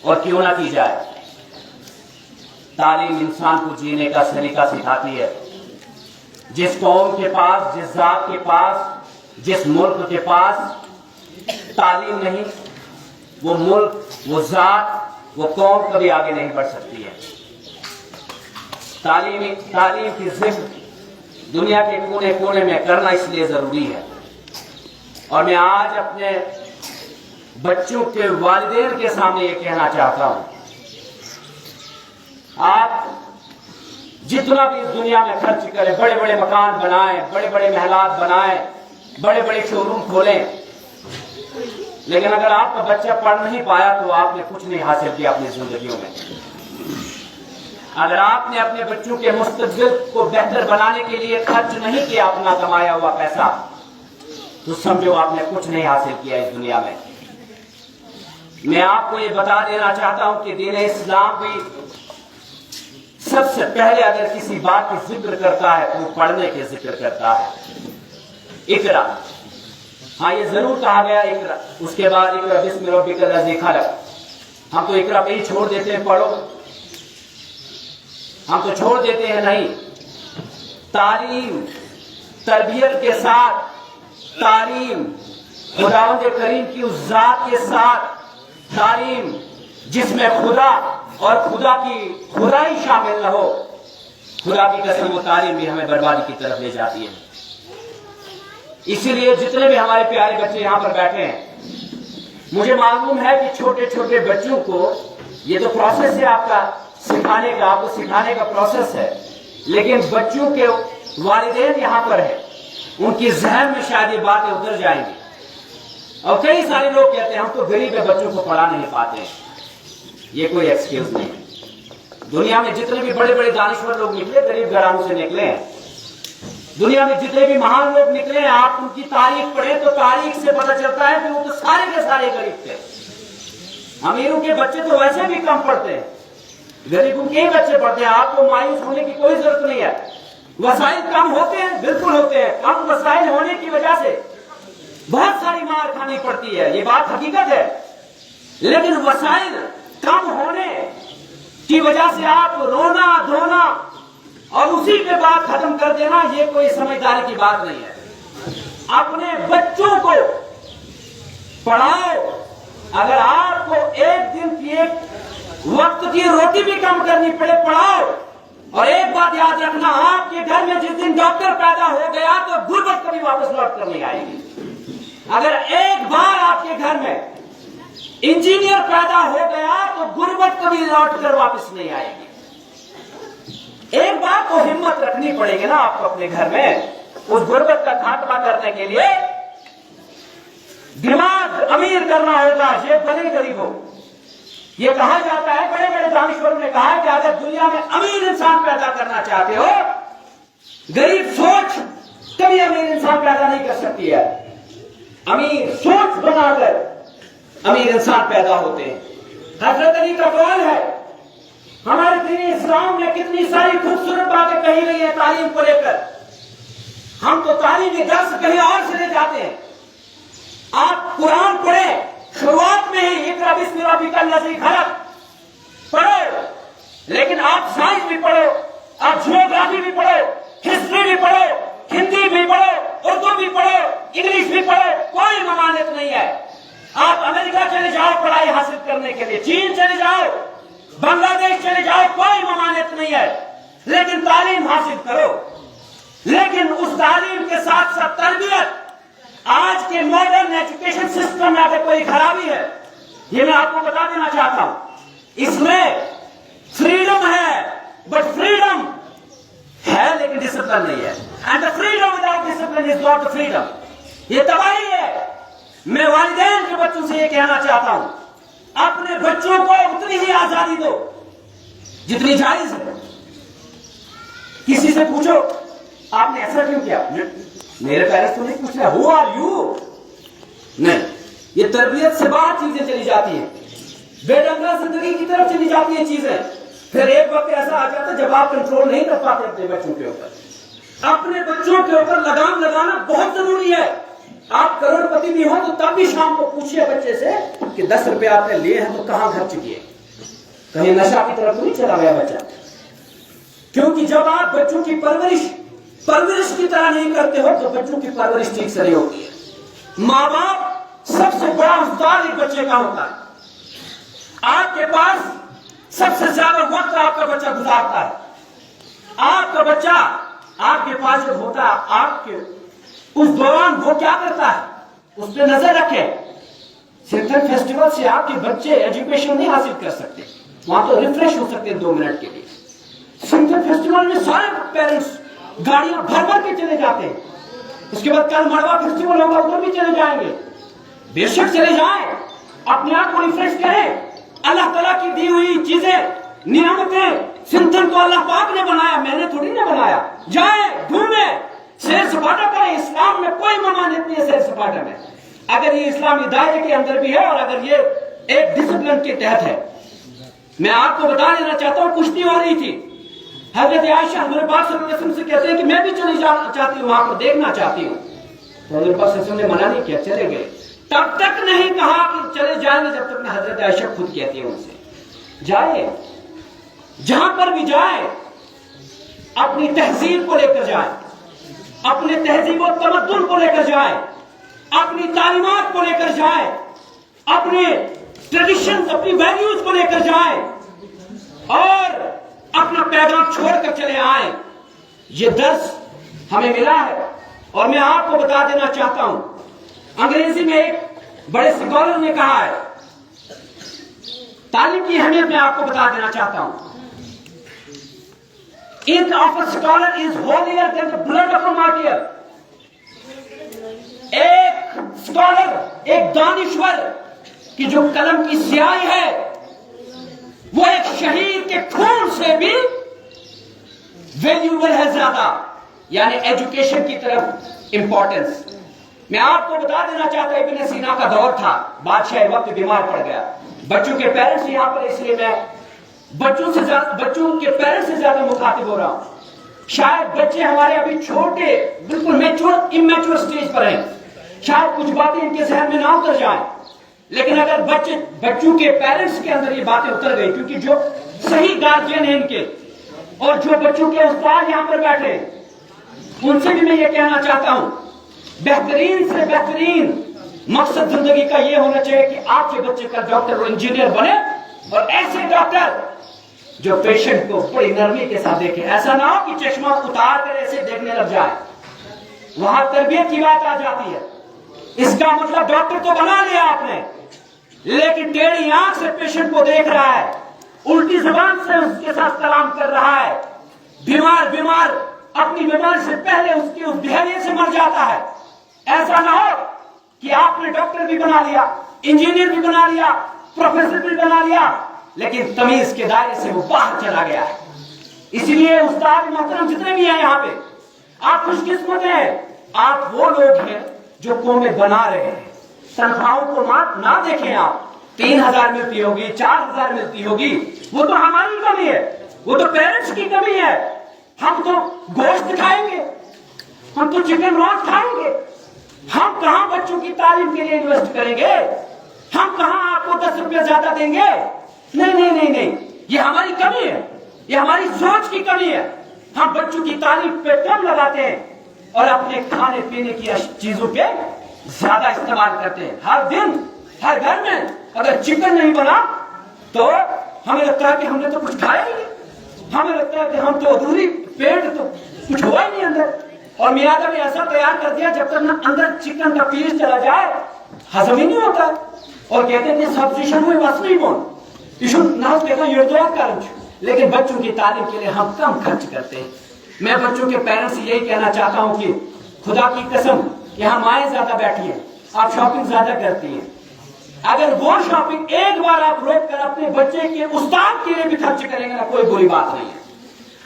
اور کیوں نہ کی جائے۔ تعلیم انسان کو جینے کا سلیقہ سکھاتی ہے۔ جس قوم کے پاس، جس ذات کے پاس، جس ملک کے پاس تعلیم نہیں، وہ ملک، وہ ذات، وہ قوم کبھی آگے نہیں بڑھ سکتی ہے۔ تعلیم کی ذکر دنیا کے کونے کونے میں کرنا اس لیے ضروری ہے۔ اور میں آج اپنے بچوں کے والدین کے سامنے یہ کہنا چاہتا ہوں، آپ جتنا بھی اس دنیا میں خرچ کریں، بڑے بڑے مکان بنائیں، بڑے بڑے محلات بنائیں، بڑے بڑے شو روم کھولیں، لیکن اگر آپ کا بچہ پڑھ نہیں پایا تو آپ نے کچھ نہیں حاصل کیا اپنی زندگیوں میں۔ اگر آپ نے اپنے بچوں کے مستقبل کو بہتر بنانے کے لیے خرچ نہیں کیا اپنا کمایا ہوا پیسہ، تو سمجھو آپ نے کچھ نہیں حاصل کیا اس دنیا میں۔ میں آپ کو یہ بتا دینا چاہتا ہوں کہ دین اسلام بھی سب سے پہلے اگر کسی بات کی ذکر کرتا ہے تو وہ پڑھنے کے ذکر کرتا ہے۔ اقرا، ہاں یہ ضرور کہا گیا اقرا، اس کے بعد اقرا بسم ربک الذی خلق۔ ہم تو اقرا پہ ہی چھوڑ دیتے ہیں، پڑھو، ہم تو چھوڑ دیتے ہیں نہیں۔ تعلیم، تربیت کے ساتھ تعلیم، خداوند کریم کی اس ذات کے ساتھ تعلیم جس میں خدا اور خدا کی خدائی شامل نہ ہو، خدا کی قسم وہ تعلیم بھی ہمیں بربادی کی طرف لے جاتی ہے۔ اسی لیے جتنے بھی ہمارے پیارے بچے یہاں پر بیٹھے ہیں، مجھے معلوم ہے کہ چھوٹے چھوٹے بچوں کو یہ تو پروسیس ہے آپ کا سکھانے کا، آپ کو سکھانے کا پروسیس ہے، لیکن بچوں کے والدین یہاں پر ہیں، ان کی ذہن میں شاید یہ باتیں اتر جائیں گی۔ اور کئی سارے لوگ کہتے ہیں ہم تو غریب بچوں کو پڑھا نہیں پاتے ہیں۔ یہ کوئی ایکسکیوز نہیں ہے۔ دنیا میں جتنے بھی بڑے بڑے دانشور لوگ نکلے غریب گھرانوں سے نکلے ہیں۔ دنیا میں جتنے بھی مہان لوگ نکلے ہیں، آپ ان کی تاریخ پڑھیں تو تاریخ سے پتہ چلتا ہے کہ وہ تو سارے کے سارے غریب تھے۔ امیروں کے بچے تو ویسے بھی کم پڑھتے ہیں، غریبوں کے بچے پڑھتے ہیں۔ آپ کو مایوس ہونے کی کوئی ضرورت نہیں ہے۔ وسائل کم ہوتے ہیں، بالکل ہوتے ہیں، کم وسائل ہونے کی وجہ سے بہت ساری مار کھانی پڑتی ہے، یہ بات حقیقت ہے، لیکن وسائل کم ہونے کی وجہ سے آپ رونا دھونا اور اسی پہ بات ختم کر دینا، یہ کوئی سمجھداری کی بات نہیں ہے۔ اپنے بچوں کو پڑھاؤ۔ اگر آپ کو ایک دن کی ایک وقت کی روٹی بھی کم کرنی پڑے، پڑھاؤ۔ اور ایک بات یاد رکھنا، آپ کے گھر میں جس دن ڈاکٹر پیدا ہو گیا تو غربت کبھی واپس لوٹ کر نہیں آئے گی۔ اگر ایک بار آپ کے گھر میں انجینئر پیدا ہو گیا تو غربت کبھی لوٹ کر واپس نہیں آئے گی۔ ایک بات تو ہمت رکھنی پڑے گی نا آپ کو اپنے گھر میں، اس غربت کا خاتمہ کرنے کے لیے دماغ امیر کرنا ہوگا، یہ بڑے غریب ہو۔ یہ کہا جاتا ہے، بڑے بڑے دانشوروں نے کہا کہ اگر دنیا میں امیر انسان پیدا کرنا چاہتے ہو، غریب سوچ کبھی امیر انسان پیدا نہیں کر سکتی ہے۔ امیر سوچ بنا کر امیر انسان پیدا ہوتے ہیں۔ حضرت علی کا قول ہے، ہمارے دین اسلام میں کتنی ساری خوبصورت باتیں کہی گئی ہیں تعلیم کو لے کر، ہم تو تعلیمی درس کہیں اور سے لے جاتے ہیں۔ آپ قرآن پڑھیں، شروعات میں ہی اقرأ بسم ربک الذی خلق پڑھو، لیکن آپ سائنس بھی پڑھو، آپ جیوگرافی بھی پڑھو، ہسٹری بھی پڑھو، ہندی بھی پڑھو، اردو بھی پڑھو، انگلش بھی پڑھو، کوئی ممانعت نہیں ہے۔ آپ امریکہ چلے جاؤ پڑھائی حاصل کرنے کے لیے، چین چلے جاؤ، بنگلہ دیش چلے جاؤ، کوئی ممانعت نہیں ہے، لیکن تعلیم حاصل کرو۔ لیکن اس تعلیم کے ساتھ ساتھ تربیت، آج کے ماڈرن ایجوکیشن سسٹم میں اگر کوئی خرابی ہے، یہ میں آپ کو بتا دینا چاہتا ہوں، اس میں فریڈم ہے، بٹ فریڈم ہے لیکن ڈسپلن نہیں ہے، and the freedom without discipline is not freedom۔ یہ تباہی ہے۔ میں والدین کے بچوں سے یہ کہنا چاہتا ہوں، اپنے بچوں کو اتنی ہی آزادی دو جتنی جائز ہے۔ کسی سے پوچھو آپ نے ایسا کیوں کیا، میرے پیرنٹس تو نہیں پوچھ رہے ہو آر یو، نہیں، یہ تربیت سے باہر چیزیں چلی جاتی ہیں، بے ڈنگا زندگی کی طرف چلی جاتی ہیں چیزیں۔ پھر ایک وقت ایسا آ جاتا ہے جب آپ کنٹرول نہیں کر پاتے اپنے بچوں کے اوپر۔ اپنے بچوں کے اوپر لگام لگانا بہت ضروری ہے۔ آپ کروڑپتی بھی ہو تو تب بھی شام کو پوچھئے بچے سے کہ 10 روپے آپ نے لیے ہیں تو کہاں خرچ کیے، کہیں نشہ کی طرف نہیں چلا گیا بچہ؟ کیونکہ جب آپ بچوں کی پرورش کی طرح نہیں کرتے ہو تو بچوں کی پرورش ٹھیک سے نہیں ہوتی ہے۔ ماں باپ سب سے بڑا استاد ایک بچے کا ہوتا ہے۔ آپ کے پاس سب سے زیادہ وقت آپ کا بچہ گزارتا ہے۔ آپ کا بچہ آپ کے پاس جب ہوتا ہے، آپ کے اس دوران وہ کیا کرتا ہے اس پہ نظر رکھے۔ سنتھل فیسٹیول سے آپ کے بچے ایجوکیشن نہیں حاصل کر سکتے، وہاں تو ریفریش ہو سکتے ہیں 2 منٹ کے لیے۔ سنتھل فیسٹیول میں سارے پیرنٹس گاڑیاں بھر کے چلے جاتے ہیں، اس کے بعد کل مڑوا فیسٹیول ہوگا ادھر بھی چلے جائیں گے۔ بے شک چلے جائیں، اپنے آپ کو ریفریش کریں۔ اللہ تعالیٰ کی دی ہوئی چیزیں، نعمتیں، سنتھل کو اللہ پاک نے بنایا، میں نے تھوڑی نہ بنایا۔ جائیں ڈھونڈیں، سیر سپاٹا کریں۔ اسلام میں کوئی ممانعت نہیں ہے سیر سپاٹا میں، اگر یہ اسلامی دائرے کے اندر بھی ہے اور اگر یہ ایک ڈسپلن کے تحت ہے۔ میں آپ کو بتا دینا چاہتا ہوں، کشتی ہو رہی تھی، حضرت عائشہ حضرت پاک صلی اللہ علیہ وسلم سے کہتے ہیں کہ میں بھی چلی جانا چاہتی ہوں، وہاں پر دیکھنا چاہتی ہوں۔ تو حضرت پاک صلی اللہ علیہ وسلم نے منع نہیں کیا، چلے گئے۔ تب تک نہیں کہا کہ چلے جائیں گے جب تک نہ حضرت عائشہ خود کہتی ہے ان سے جائے، جہاں پر بھی جائیں اپنی تہذیب کو لے کر جائیں، اپنے تہذیب و تمدن کو لے کر جائیں، اپنی تعلیمات کو لے کر جائیں، اپنے ٹریڈیشنز، اپنی ویلیوز کو لے کر جائیں اور اپنا پیغام چھوڑ کر چلے آئیں۔ یہ درس ہمیں ملا ہے اور میں آپ کو بتا دینا چاہتا ہوں، انگریزی میں ایک بڑے سکولر نے کہا ہے، تعلیم کی اہمیت میں آپ کو بتا دینا چاہتا ہوں۔ Ink of a scholar is holier than the blood of a martyr۔ ایک سکولر، ایک دانشور کی جو قلم کی سیاہی ہے وہ ایک شہید کے خون سے بھی ویلیوبل ہے زیادہ، یعنی ایجوکیشن کی طرف امپورٹنس۔ میں آپ کو بتا دینا چاہتا ہوں، ابن سینا کا دور تھا، بادشاہ وقت بیمار پڑ گیا، بچوں کے پیرنٹس یہاں پر، اس لیے میں بچوں کے پیرنٹس سے زیادہ مخاطب ہو رہا ہوں۔ شاید بچے ہمارے ابھی چھوٹے، بالکل امیچور سٹیج پر ہیں، شاید کچھ باتیں ان کے ذہن میں نہ اتر جائیں، لیکن اگر بچوں کے پیرنٹس کے اندر یہ باتیں اتر گئی، کیونکہ جو صحیح گارجین ہیں ان کے اور جو بچوں کے استاد یہاں پر بیٹھے، ان سے بھی میں یہ کہنا چاہتا ہوں، بہترین سے بہترین مقصد زندگی کا یہ ہونا چاہیے کہ آپ کے بچے کا ڈاکٹر اور انجینئر بنے، اور ایسے ڈاکٹر جو پیشنٹ کو بڑی نرمی کے ساتھ دیکھے۔ ایسا نہ ہو کہ چشمہ اتار کر ایسے دیکھنے لگ جائے، وہاں تربیت کی بات آ جاتی ہے۔ اس کا مطلب ڈاکٹر تو بنا لیا آپ نے، لیکن ٹیڑھی آنکھ سے پیشنٹ کو دیکھ رہا ہے، الٹی زبان سے اس کے ساتھ کلام کر رہا ہے، بیمار اپنی بیماری سے پہلے اس کی اس بہیویئر سے مر جاتا ہے۔ ایسا نہ ہو کہ آپ نے ڈاکٹر بھی بنا لیا، انجینئر بھی بنا لیا، پروفیسر بھی بنا لیا، لیکن تمیز کے دائرے سے وہ باہر چلا گیا ہے۔ اسی لیے استاد محترم جتنے بھی ہیں یہاں پہ، آپ خوش قسمت ہیں، آپ وہ لوگ ہیں جو قومیں بنا رہے ہیں۔ تنخواہوں کو نہ دیکھیں، آپ 3000 ملتی ہوگی، 4000 ملتی ہوگی، وہ تو ہماری کمی ہے، وہ تو پیرنٹس کی کمی ہے۔ ہم تو گوشت کھائیں گے، ہم تو چکن رول کھائیں گے، ہم کہاں بچوں کی تعلیم کے لیے انویسٹ کریں گے؟ ہم کہاں آپ کو 10 روپے زیادہ دیں گے؟ نہیں، یہ ہماری کمی ہے، یہ ہماری سوچ کی کمی ہے۔ ہم بچوں کی تعلیم پہ کم لگاتے ہیں اور اپنے کھانے پینے کی چیزوں پہ زیادہ استعمال کرتے ہیں۔ ہر دن ہر گھر میں اگر چکن نہیں بنا تو ہمیں لگتا ہے کہ ہم نے تو کچھ کھایا ہی نہیں، ہمیں لگتا ہے کہ ہم تو ادھوری پیٹ، تو کچھ ہوا ہی نہیں اندر۔ اور میادہ بھی ایسا تیار کر دیا جب تک نہ اندر چکن کا پیس چلا جائے ہضم ہی نہیں ہوتا، اور کہتے ہیں کہ سبزیشن ہوئی بس نہیں بون لیکن بچوں کی تعلیم کے لیے ہم کم خرچ کرتے ہیں۔ میں بچوں کے پیرنٹس سے یہی کہنا چاہتا ہوں کہ خدا کی قسم یہاں مائیں زیادہ بیٹھی ہیں، آپ شاپنگ زیادہ کرتی ہیں، اگر وہ شاپنگ ایک بار آپ روک کر اپنے بچے کے استاد کے لیے بھی خرچ کریں گے نا، کوئی بری بات نہیں ہے۔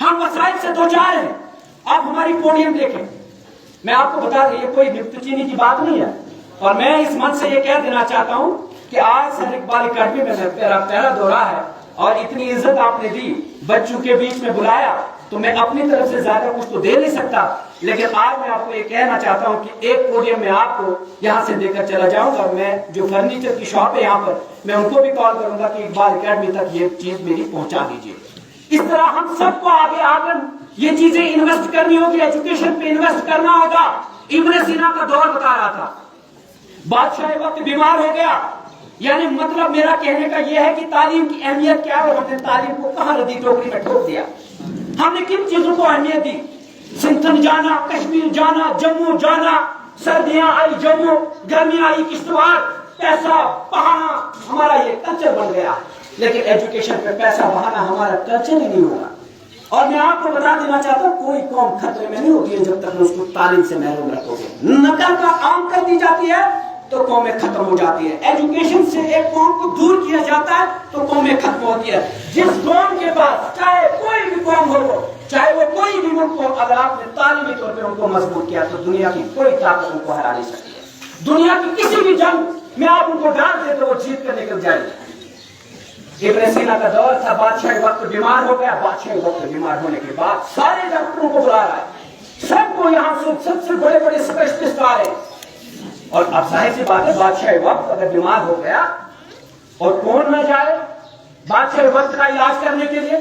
ہم وسائل سے دو چار ہیں، آپ ہماری پوڈیم دیکھیں، میں آپ کو بتا دیں یہ کوئی نکت چینی کی بات نہیں ہے، اور میں اس منچ سے یہ کہہ دینا چاہتا ہوں کہ آج سر اقبال اکیڈمی میں پہلا دورہ ہے اور اتنی عزت آپ نے دی، بچوں کے بیچ میں بلایا، تو میں اپنی طرف سے زیادہ کچھ تو دے نہیں سکتا، لیکن آج میں آپ کو یہ کہنا چاہتا ہوں کہ ایک پوڈیم میں آپ کو یہاں سے دے کر چلا جاؤں گا. میں جو فرنیچر کی شاپ ہے یہاں پر، میں ان کو بھی کال کروں گا کہ اقبال اکیڈمی تک یہ چیز میری پہنچا دیجیے. اس طرح ہم سب کو آگے آ کر یہ چیزیں انویسٹ کرنی ہوگی، ایجوکیشن پہ انویسٹ کرنا ہوگا. ابن سینا کا دور بتا رہا تھا، بادشاہ وقت بیمار ہو گیا. یعنی مطلب میرا کہنے کا یہ ہے کہ تعلیم کی اہمیت کیا ہے، ہم نے تعلیم کو کہاں ردی ٹوکری میں ٹھوک دیا. ہم نے کن چیزوں کو اہمیت دی؟ سنتھن جانا، کشمیر جانا، جموں جانا، سردیاں آئی جموں، گرمیاں آئی کشتواڑ، پیسہ بہانا ہمارا یہ کلچر بن گیا. لیکن ایجوکیشن پہ پیسہ بہانا ہمارا کلچر ہی نہیں ہوگا. اور میں آپ کو بتا دینا چاہتا ہوں، کوئی قوم خطرے میں نہیں ہوتی ہے جب تک اس کو تعلیم سے محروم رکھو گے. نقل کا عام کر دی جاتی ہے تو قومیں ختم ہو جاتی ہے. ایجوکیشن سے ایک قوم کو دور کیا جاتا ہے تو قومیں ختم ہوتی ہے. جس قوم کے پاس چاہے کوئی بھی قوم ہو، چاہے وہ کوئی بھی ملک ہو، اگر آپ نے تعلیمی طور پہ ان کو مضبوط کیا تو دنیا کی کوئی طاقت ان کو ہرا نہیں سکتی ہے. دنیا کی کسی بھی جنگ میں آپ ان کو ڈال دیں تو وہ جیت کر نکل جائے گی. ابن سینا کا دور تھا، بادشاہ وقت بیمار ہو گیا. بادشاہ وقت بیمار ہونے کے بعد سارے ڈاکٹروں کو بلا رہا ہے، سب کو یہاں سے سب سے بڑے بڑے اسپیشلسٹ آ رہے. اور اب ظاہر سی بات ہے، بادشاہ وقت اگر بیمار ہو گیا اور کون نہ جائے بادشاہ وقت کا علاج کرنے کے لیے؟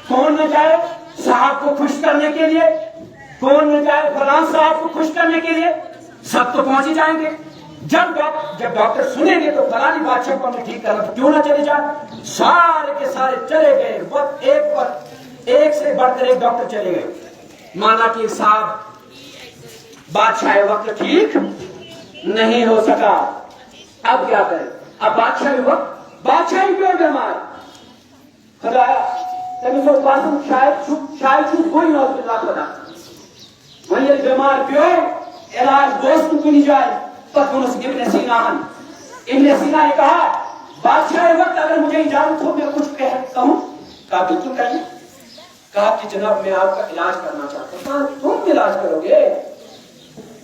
کون نہ جائے صاحب کو خوش کرنے کے لیے؟ کون نہ جائے فلاں صاحب کو خوش کرنے کے لیے؟ سب تو پہنچ ہی جائیں گے. جب ڈاکٹر سنیں گے تو فلانی بادشاہ کو ہمیں ٹھیک کرنا، تو کیوں نہ چلے جائے؟ سارے کے سارے چلے گئے. وقت ایک سے بڑھ کر ایک ڈاکٹر چلے گئے. مانا کہ صاحب بادشاہ وقت ٹھیک نہیں ہو سکا، اب کیا کرے؟ اب بادشاہ کیوں بیمار؟ خدایا شاید کوئی نوکری خدا وہی بیمار کیوں علاج دوست کو نہیں جائے. ابن سینا نے کہا بادشاہ وقت اگر مجھے اجازت ہو میں کچھ کہوں. کہا بالکل کہیے. کہا کہ جناب میں آپ کا علاج کرنا چاہتا ہوں. تم علاج کرو گے؟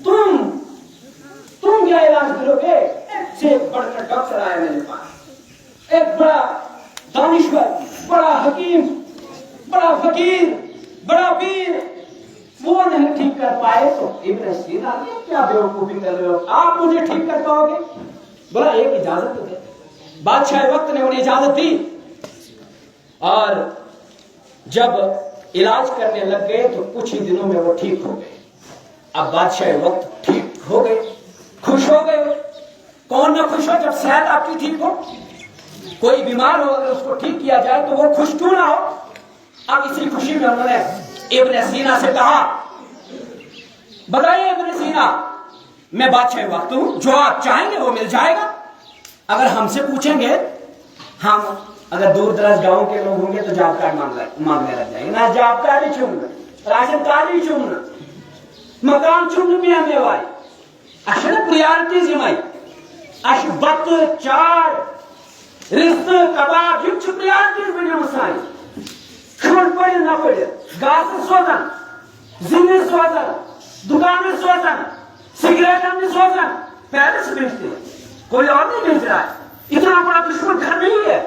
تم کیا علاج کرو گے؟ ایک سے بڑھ کر ڈاکٹر آیا میرے پاس، ایک بڑا دانشور، بڑا حکیم، بڑا فقیر، بڑا پیر، وہ نہیں ٹھیک کر پائے تو ابن سینا کیا بیوقوفی کر رہے ہو، آپ مجھے ٹھیک کر پاؤ گے؟ بولا ایک اجازت تو دے. بادشاہ وقت نے انہیں اجازت دی اور جب علاج کرنے لگ گئے تو کچھ ہی دنوں میں وہ ٹھیک ہو گئے. اب بادشاہ وقت ٹھیک ہو گئے، خوش ہو گئے. کون نہ خوش ہو جب صحت آپ کی ٹھیک ہو؟ کوئی بیمار ہو اگر اس کو ٹھیک کیا جائے تو وہ خوش کیوں نہ ہو؟ اب اسی خوشی میں انہوں نے ابن سینا سے کہا بتائیے ابن سینا، میں بادشاہ وقت ہوں، جو آپ چاہیں گے وہ مل جائے گا. اگر ہم سے پوچھیں گے، ہم اگر دور دراز گاؤں کے لوگ ہوں گے تو جاب کارڈ مانگنے لگ جائیں گے. نہ جاب کارڈ ہی چومنا، راشن کارڈ ہی چومنا، مکان چومنا بھی ہمیں وائی اشن پریارٹیز یمائی اش بت چار رزق کباب یم چھ پریارٹیز بنی مسائل. شور پڑھ نہ پڑھ گاس سوزن، زمین سوزن، دکان سوزن، سگریٹ سوزن، پیرس بیچتے کوئی اور نہیں بیچ رہا ہے. اتنا بڑا دشمن گھر نہیں ہے،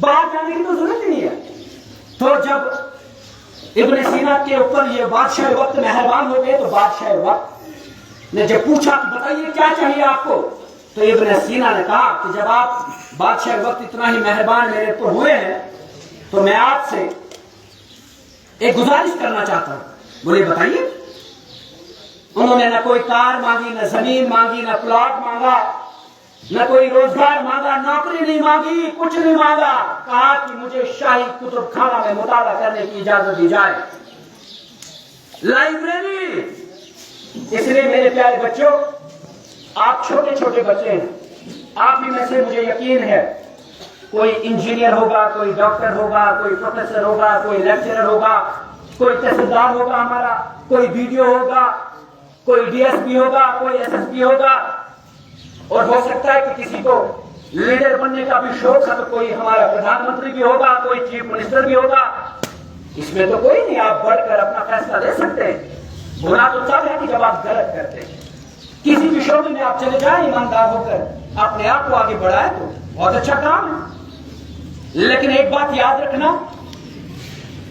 باہر جانے کی تو ضرورت نہیں ہے. تو جب ابن سینا کے اوپر یہ بادشاہ وقت مہربان ہو گئے تو بادشاہ وقت نے جب پوچھا کہ بتائیے کیا چاہیے آپ کو، تو ابن سینا نے کہا کہ جب آپ بادشاہ وقت اتنا ہی مہربان میرے اوپر ہوئے ہیں تو میں آپ سے ایک گزارش کرنا چاہتا ہوں. بولے بتائیے. انہوں نے نہ کوئی کار مانگی، نہ زمین مانگی، نہ پلاٹ مانگا، نہ کوئی روزگار مانگا، نوکری نہیں مانگی، کچھ نہیں مانگا. کہا کہ مجھے شاہی کتب خانہ میں مطالعہ کرنے کی اجازت دی جائے، لائبریری. اس لیے میرے پیارے بچوں، آپ چھوٹے چھوٹے بچے ہیں، آپ ہی میں سے مجھے یقین ہے کوئی انجینئر ہوگا، کوئی ڈاکٹر ہوگا، کوئی پروفیسر ہوگا، کوئی لیکچرر ہوگا، کوئی تحصیلدار ہوگا ہمارا، کوئی BDO ہوگا، کوئی DSP ہوگا، کوئی SSP ہوگا، اور ہو سکتا ہے کہ کسی کو لیڈر بننے کا بھی شوق ہے تو کوئی ہمارا پردھان منتری بھی ہوگا، کوئی چیف منسٹر بھی ہوگا. اس میں تو کوئی نہیں، آپ بڑھ کر اپنا فیصلہ لے سکتے ہیں. گناہ تو تب ہے کہ جب آپ غلط کرتے ہیں. کسی بھی شعبے میں آپ چلے جائیں ایماندار ہو کر اپنے آپ کو آگے بڑھائیں تو بہت اچھا کام ہے. لیکن ایک بات یاد رکھنا،